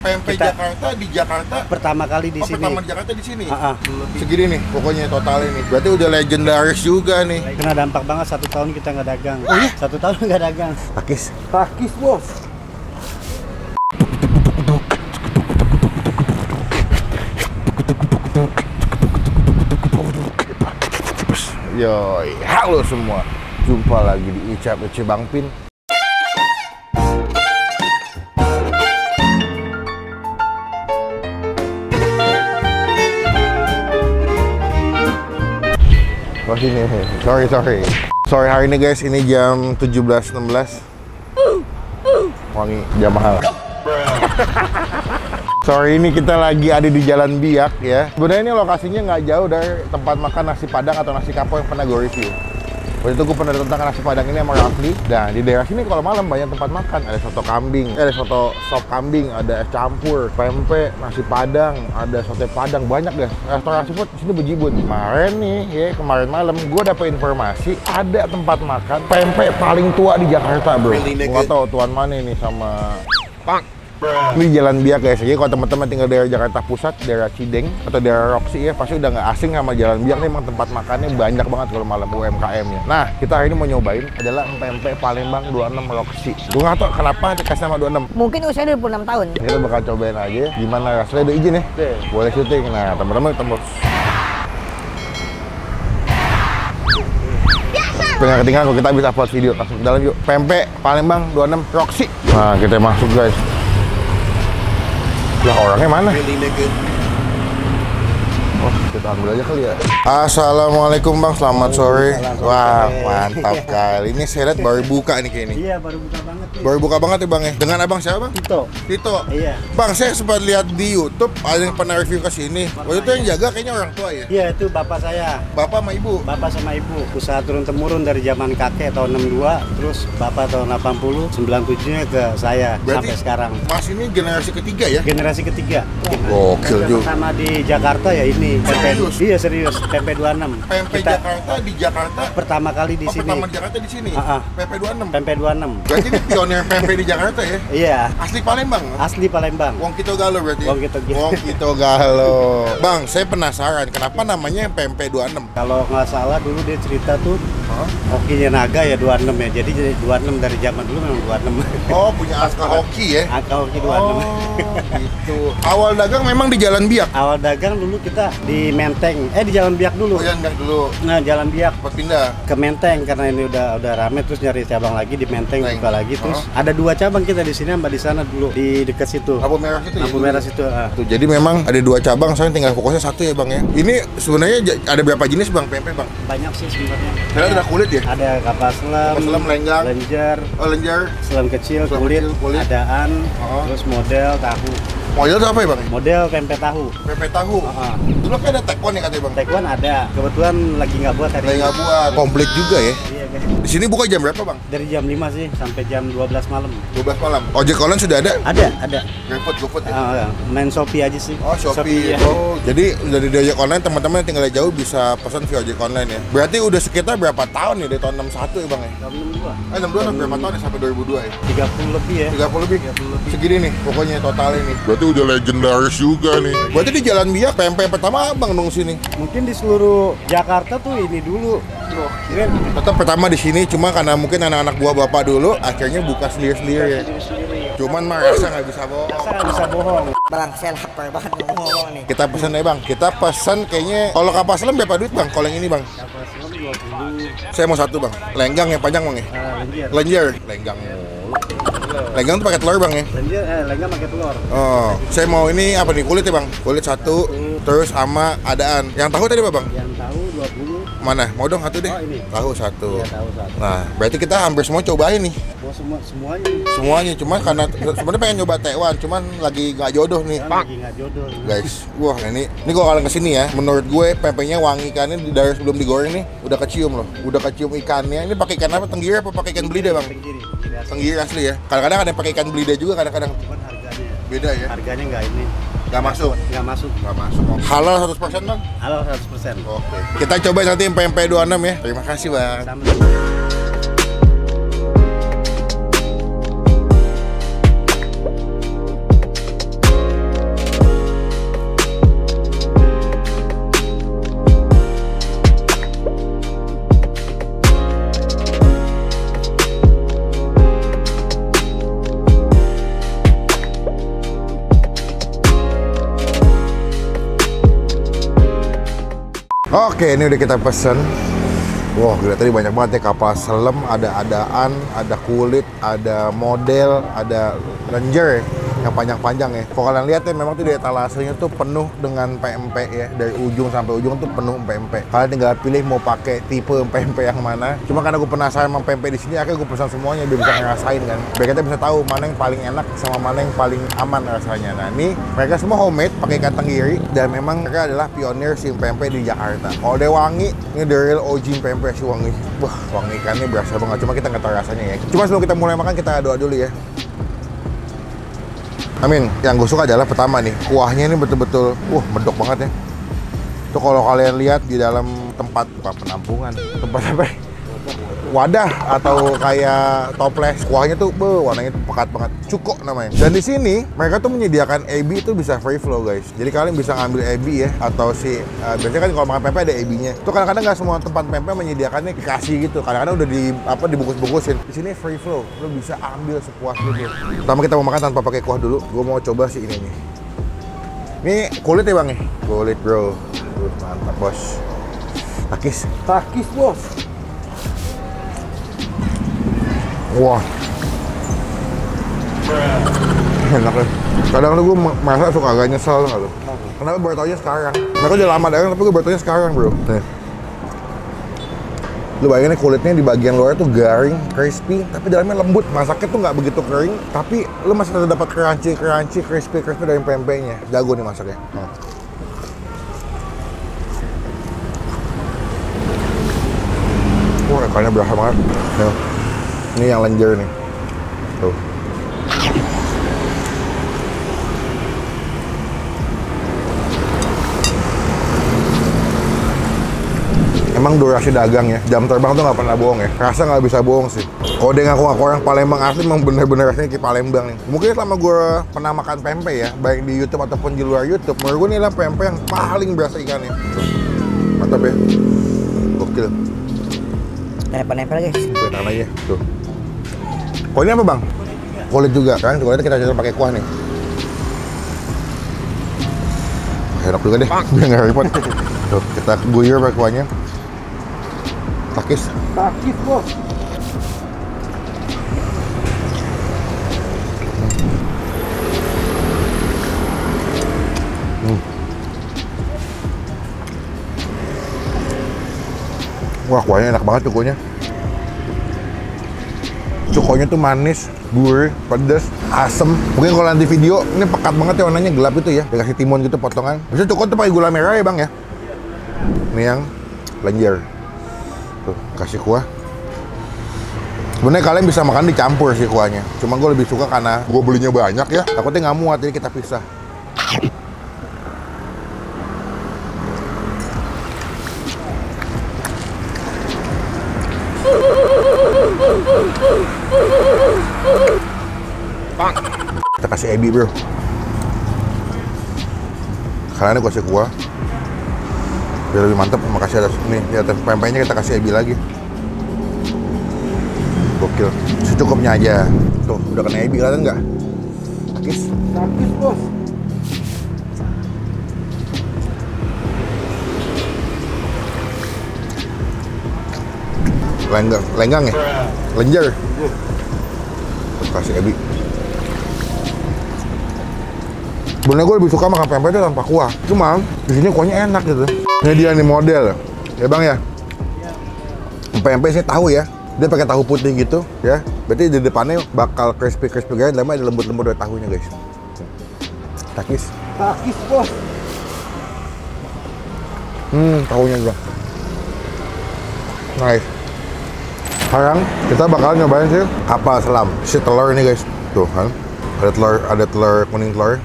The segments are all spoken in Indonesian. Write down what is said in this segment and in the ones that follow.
PMP Jakarta di Jakarta. Pertama kali di sini. Pertama di Jakarta di sini. Segini nih pokoknya total ini. Berarti udah legendaris juga nih. Kena dampak banget 1 tahun kita nggak dagang. Oh iya? 1 tahun nggak dagang. Pakis bos. Yoi, halo semua. Jumpa lagi di ICAP Bang Pin. Oh sini, sorry hari ini guys, ini jam 17.16. Wangi, jam mahal. Sorry, ini kita lagi ada di Jalan Biak ya. Sebenarnya ini lokasinya nggak jauh dari tempat makan nasi padang atau nasi kapau yang pernah gue review. Waktu itu gue pernah tentang nasi padang ini sama Rafli. Dan di daerah sini kalau malam banyak tempat makan. Ada soto kambing, ada soto sop kambing, ada es campur, pempek, nasi padang, ada sate padang, banyak guys. Restoran seafood di sini bejibun. Kemarin malam gue dapet informasi ada tempat makan pempek paling tua di Jakarta, bro. Gue nggak tahu tuan mana ini sama Pak. Ini Jalan Biak guys, jadi kalau teman-teman tinggal daerah Jakarta Pusat, daerah Cideng atau daerah Roxy ya, pasti udah nggak asing sama Jalan Biak. Ini emang tempat makannya banyak banget kalau malam UMKM-nya. Nah, kita hari ini mau nyobain adalah pempek Palembang 26 Roxy. Gue nggak tahu kenapa dikasih nama 26. Mungkin usia 26 tahun. Kita bakal cobain aja gimana rasanya, udah izin ya? Boleh syuting. Nah, teman-teman ketemu. Pengen ketinggalan kalau kita bisa upload video, langsung ke dalam yuk. Pempek Palembang 26 Roxy. Nah, kita masuk guys. Lah orangnya mana? Oh, kita ambil aja kali ya. Assalamualaikum Bang, selamat sore. Wah, mantap kali. Ini saya lihat baru buka nih kayak ini. Iya, baru buka banget nih. Baru buka banget ya Bang ya. Dengan abang siapa Bang? Tito. Iya. Bang, saya sempat lihat di YouTube ada yang pernah review ke sini. Waktu itu yang jaga kayaknya orang tua ya? Iya, itu bapak saya. Bapak sama ibu? Bapak sama ibu. Usaha turun-temurun dari zaman kakek tahun 62, terus bapak tahun 80, 97-nya ke saya. Berarti sampai sekarang. Mas ini generasi ketiga ya? Generasi ketiga. Gokil juga. Pertama di Jakarta ya ini. Serius? Iya serius, PP 26. PMP Jakarta di Jakarta. Pertama kali di sini. Pertama di Jakarta di sini. PP 26. PP 26. Berarti ini pionir PMP di Jakarta ya? Iya. Asli Palembang? Asli Palembang. Wong Kito Galo berarti? Wong Kito Galo. Bang, saya penasaran kenapa namanya PMP 26? Kalau nggak salah dulu dia cerita tuh hokinya naga ya 26 ya. Jadi 26 dari zaman dulu memang 26. Oh, punya angka hoki ya? Angka hoki 26. Oh, gitu. Awal dagang memang di Jalan Biak? Awal dagang dulu kita di Menteng. Di Jalan Biak dulu. Oh, Jalan Biak dulu. Nah, Jalan Biak. Pindah ke Menteng karena ini udah rame, terus nyari cabang lagi di Menteng, buka lagi. Terus ada 2 cabang kita di sini sama di sana dulu di dekat situ. Lampu merah situ. Lampu merah situ. Tuh, jadi memang ada 2 cabang, saya tinggal fokusnya 1 ya Bang ya. Ini sebenarnya ada berapa jenis Bang PMP Bang? Banyak sih sebenarnya. Karena ada kulit ya? Ada kapal selam, lenggang, lenjer. Oh, lenjer. Selam kecil, kulit. Adaan, terus model tahu. Model itu apa ya Bang? Model pempek tahu. Pempek tahu? Dulu kan ada taekwondo ya katanya Bang? Taekwondo ada, kebetulan lagi nggak buat hari ini. Lagi nggak buat. Komplit juga ya? Iya guys. Di sini buka jam berapa Bang? Dari jam 5 sih sampai jam 12 malam. 12 malam. Ojek online sudah ada? Ada. GoFood ya? Main Shopee aja sih. Oh, Shopee. Ya. Oh, jadi dari ojek online teman-teman yang tinggal jauh bisa pesan via ojek online ya. Berarti udah sekitar berapa tahun ya dari tahun 61 ya Bang ya? Tahun 62. 62 sampai berapa tahun ya sampai 2002 ya? 30 lebih ya. 30 lebih. Segini nih pokoknya total ini. Berarti udah legendaris juga nih. Berarti di Jalan Biak PMP pertama Abang dong sini. Mungkin di seluruh Jakarta tuh ini dulu. Tetap pertama di sini, cuma karena mungkin anak-anak buah bapak dulu akhirnya buka sendiri-sendiri ya. Cuman mah rasa nggak bisa bohong. Bang, saya lapar banget ngomong nih. Kita pesan ya Bang. Kita pesan kayaknya kalau kapal selam berapa duit Bang? Kalau yang ini Bang? Kapal selam 20. Saya mau 1 Bang. Lenggang yang panjang Bang ya? Lenjer. Lenggang. Lenggang tuh pakai telur Bang ya? Lenggang pakai telur. Oh, saya mau ini apa nih? Kulit ya Bang? Kulit 1, terus sama adaan. Yang tahu tadi apa Bang? Yang tahu 20. Mana? Mau dong 1 deh. Oh, ini. Tahu 1. Iya, tahu 1. Nah, berarti kita hampir semua cobain nih. Semuanya. Semuanya, cuma karena sebenarnya pengen nyoba Taiwan, cuman lagi nggak jodoh nih. Lagi nggak jodoh. Guys, wah ini kalau kalian kesini ya, menurut gue pempeknya wangi ikannya dari sebelum digoreng nih udah kecium loh, udah kecium ikannya. Ini pakai ikan apa? Tenggiri apa pakai ikan belida Bang? Tenggiri asli ya. Kadang-kadang ada yang pakai ikan belida juga, kadang-kadang. Cuman harganya beda ya. Harganya nggak ini. Nggak masuk. Nggak masuk. Halal 100% Bang? Halal 100%. Oke. Kita coba nanti PMP 26 ya. Terima kasih Bang. Sama. Oke, ini udah kita pesen. Wah, gila tadi banyak banget ya, kapal selam, ada adaan, ada kulit, ada model, ada ranger yang panjang-panjang ya. Kalau kalian lihat ya, memang tuh di etalasenya tuh penuh dengan PMP ya, dari ujung sampai ujung tuh penuh PMP. Kalian tinggal pilih mau pakai tipe PMP yang mana. Cuma karena gue penasaran sama PMP di sini, akhirnya gue pesan semuanya biar bisa ngerasain kan. Biar kita bisa tahu mana yang paling enak sama mana yang paling aman rasanya. Nah, ini mereka semua homemade, pakai ikan tenggiri, dan memang mereka adalah pionir sim PMP di Jakarta. Kalau dia wangi, ini the real OG PMP si wangi. Wah, wangi ikannya berasa banget. Cuma kita nggak tahu rasanya ya. Cuma sebelum kita mulai makan, kita doa dulu ya. Amin. Yang gue suka adalah pertama nih, kuahnya ini betul-betul, medok banget ya. Itu kalau kalian lihat di dalam tempat penampungan, tempat apa? Wadah atau kayak toples, kuahnya tuh warnanya pekat banget, cukup namanya. Dan di sini mereka tuh menyediakan ebi itu bisa free flow guys. Jadi kalian bisa ngambil ebi ya, atau biasanya kan kalau makan pempek ada ebinya. Itu kadang-kadang nggak semua tempat pempek menyediakannya dikasih gitu. Kadang-kadang udah dibungkus-bungkusin. Di sini free flow, lo bisa ambil sepuas lo. Pertama kita mau makan tanpa pakai kuah dulu. Gue mau coba sih ini nih. Ini kulit ya bang nih? Kulit bro. Mantap bos. Takis bos. Wah, enak ya. Kadang tuh gue merasa suka agak nyesel nggak lo. Kenapa baru taunya sekarang? Mereka udah lama dagang tapi gue baru taunya sekarang bro. Nih, lu bayangin nih, kulitnya di bagian luar tuh garing, crispy, tapi dalamnya lembut. Masaknya tuh nggak begitu kering, tapi lu masih tetap dapat crunchy, crispy dari pempeknya. Jago nih masaknya. Wah, ikannya berasa banget. Nih. Ini yang lenjer nih. Tuh. Emang durasi dagang ya, jam terbang tuh nggak pernah bohong ya. Rasa nggak bisa bohong sih. Kalau dia ngaku orang Palembang asli, emang bener-bener rasanya kayak Palembang nih. Mungkin selama gue pernah makan pempek ya, baik di YouTube ataupun di luar YouTube, menurut gue ini adalah pempek yang paling berasa ikannya. Mantap ya. Gokil. Nempel guys. Enak aja. Tuh. Oh ini apa bang? Kulit juga kan? Kulit kita coba pakai kuah nih. Enak juga deh, biar nggak repot. Tuh, kita guyur pakai kuahnya. Takis bos. Wah, kuahnya enak banget cukunya. Cukonya tuh manis, gurih, pedas, asem. Mungkin kalau nanti video, ini pekat banget ya warnanya, gelap itu ya. Dikasih timun gitu potongan. Biasanya cuko tuh pakai gula merah ya bang ya. Ini yang lenjer. Tuh, kasih kuah. Sebenarnya kalian bisa makan dicampur sih kuahnya. Cuma gue lebih suka karena gue belinya banyak ya. Takutnya nggak muat, jadi kita pisah. Kita kasih ebi bro. Karena gue kasih kuah biar lebih mantap. Makasih atas ini di atas pempeknya kita kasih ebi lagi. Gokil. Secukupnya aja. Tuh udah kena ebi, kelihatan nggak? Takis bos. Lenggang ya? Lenjer. Kasih ebi. Sebenarnya gue lebih suka makan pempek itu tanpa kuah. Cuma di sini kuahnya enak gitu. Ini dia nih model, ya bang ya. Pempek saya tahu ya. Dia pakai tahu putih gitu, ya. Berarti di depannya bakal crispy guys. Dalamnya ada lembut-lembut dari tahunya guys. Takis bos. Tahunya juga. Nice. Sekarang kita bakal nyobain sih kapal selam, si telur ini guys. Tuh kan, ada telur kuning telur.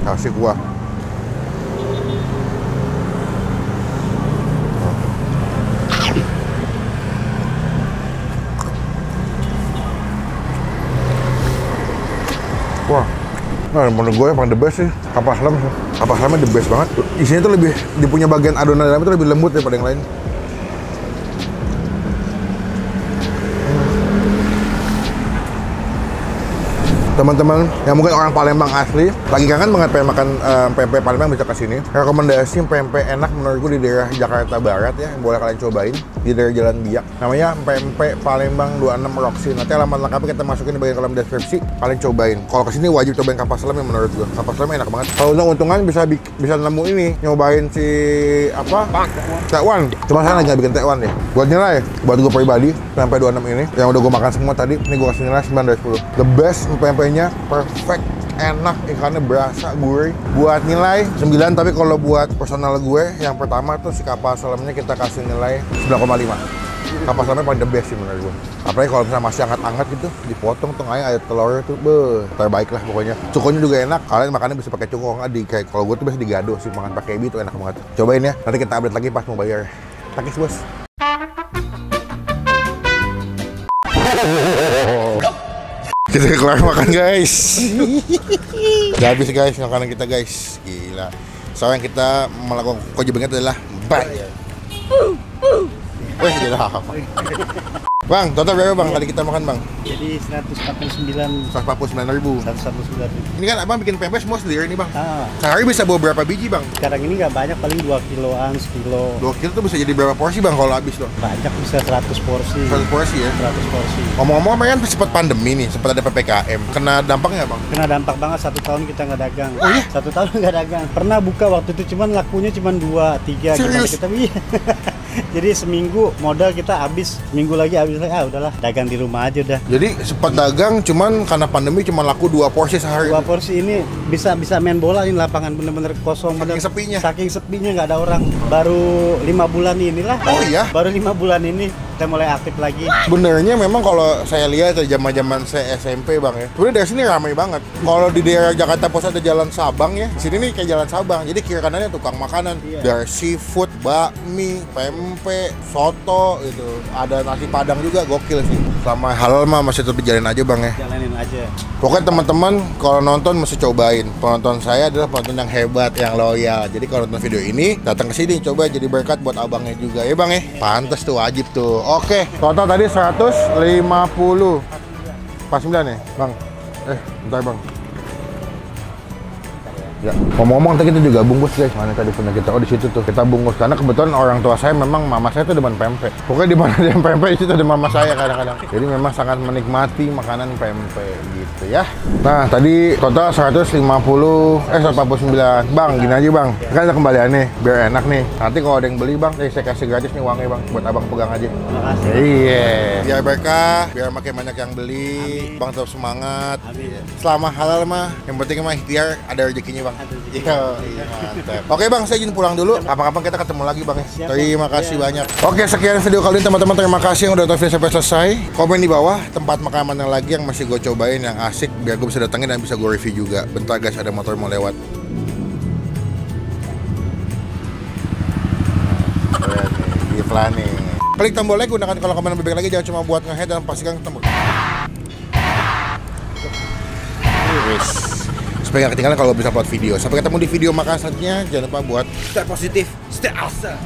Kasih kuah. Wah, nah menurut gue yang paling the best sih kapal selam. Kapal selamnya the best banget. Isinya tuh lebih, dia punya bagian adonan dalam itu lebih lembut daripada yang lain. teman-teman yang mungkin orang Palembang asli lagi kangen banget pengen makan pempek Palembang bisa kesini. Rekomendasi pempek enak menurutku di daerah Jakarta Barat ya, yang boleh kalian cobain di daerah Jalan Biak. Namanya pempek Palembang 26 Roxy. Nanti alamat lengkapnya kita masukin di bagian kolom deskripsi. Kalian cobain. Kalau kesini wajib cobain kapas lem yang menurut gue. Kapas lem enak banget. Kalau untung-untungan bisa nemu ini, nyobain si apa? Tekwan. Cuma saya lagi nggak bikin tekwan ya. Buat nilai, buat gue pribadi pempek 26 ini yang udah gue makan semua tadi, ini gue kasih nilai 9 dari 10. The best pempeknya, perfect, enak, ikannya berasa, gurih. Buat nilai 9, tapi kalau buat personal gue yang pertama tuh si kapas lemnya kita kasih nilai 9,5. Kapas lemnya paling the best sih menurut gue. Apalagi kalau misalnya masih hangat-hangat gitu, dipotong tuh ada telurnya tuh, terbaik lah pokoknya. Cukonya juga enak, kalian makannya bisa pakai cuko, nggak di kayak kalau gue tuh biasa digado sih, makan pakai ebi tuh enak banget. Cobain ya, nanti kita update lagi pas mau bayar. Takis bos. Kita kelar makan guys. Udah habis guys makanan kita guys. Gila. Soalnya yang kita melakukan kewajiban adalah bayar. Wih, gila apa? Bang, total berapa bang kali kita makan bang? Jadi 149.000. 149.000. 149.000. Ini kan abang bikin pempek semua sendiri nih bang. Sehari bisa bawa berapa biji bang? Sekarang ini nggak banyak, paling 2 kiloan, 1 kilo. 2 kilo tuh bisa jadi berapa porsi bang kalau habis loh? Banyak bisa 100 porsi. 100 porsi ya? 100 porsi. Ngomong-ngomong kan sempat pandemi nih, sempat ada PPKM. Kena dampaknya bang? Kena dampak banget, 1 tahun kita nggak dagang. Oh iya? 1 tahun nggak dagang. Pernah buka waktu itu cuman lakunya cuman 2, 3. Serius? Kita jadi seminggu modal kita habis, minggu lagi habis lagi, udahlah dagang di rumah aja udah. Jadi sempat dagang cuman karena pandemi cuma laku 2 porsi sehari. 2 porsi ini bisa main bola, ini lapangan bener-bener kosong. Saking sepinya. Saking sepinya nggak ada orang. Baru 5 bulan inilah. Oh iya? Baru 5 bulan ini kita mulai aktif lagi. Benernya memang kalau saya lihat zaman-zaman saya SMP bang ya, udah dari sini ramai banget. Kalau di daerah Jakarta Pusat ada Jalan Sabang ya, sini nih kayak Jalan Sabang. Jadi kiri kanannya tukang makanan, dari seafood, bakmi, pempek, soto gitu. Ada nasi padang juga, gokil sih. Selama halal mah masih tetap jalanin aja bang ya. Jalanin aja. Pokoknya teman-teman kalau nonton mesti cobain. Penonton saya adalah penonton yang hebat, yang loyal. Jadi kalau nonton video ini datang ke sini coba jadi berkat buat abangnya juga ya bang ya. Pantes tuh, wajib tuh. Oke, total tadi 150. Pas 9 ya bang. Bentar bang. Ya, ngomong-ngomong tadi kita juga bungkus guys. Mana tadi punya kita? Oh di situ tuh kita bungkus karena kebetulan orang tua saya memang mama saya tuh demen pempek. Pokoknya di mana ada yang pempek itu ada mama saya kadang-kadang. Jadi memang sangat menikmati makanan pempek gitu ya. Nah tadi total 149. Bang, gini aja bang. Kan ada kembaliannya biar enak nih. Nanti kalau ada yang beli bang, saya kasih gratis nih uangnya bang buat abang pegang aja. Makasih. Iya. Biar berkah, biar makin banyak yang beli. Amin. Bang tetap semangat. Amin. Selama halal mah, yang penting mah ikhtiar ada rezekinya bang. Iya, mantap. Oke bang, saya izin pulang dulu. Kapan-kapan kita ketemu lagi bang. Terima kasih banyak. Oke, sekian video kali ini teman-teman. Terima kasih yang udah nonton video sampai selesai. Komen di bawah tempat makan mana lagi yang masih gue cobain yang asik biar gue bisa datangin dan bisa gue review juga. Bentar guys, ada motor mau lewat. Iklan nih. Klik tombol like, gunakan kalau komen lebih baik lagi. Jangan cuma buat nge-head dan pastikan ketemu. Supaya gak ketinggalan kalau bisa upload video. Sampai ketemu di video makan selanjutnya. Jangan lupa buat stay positif, stay awesome.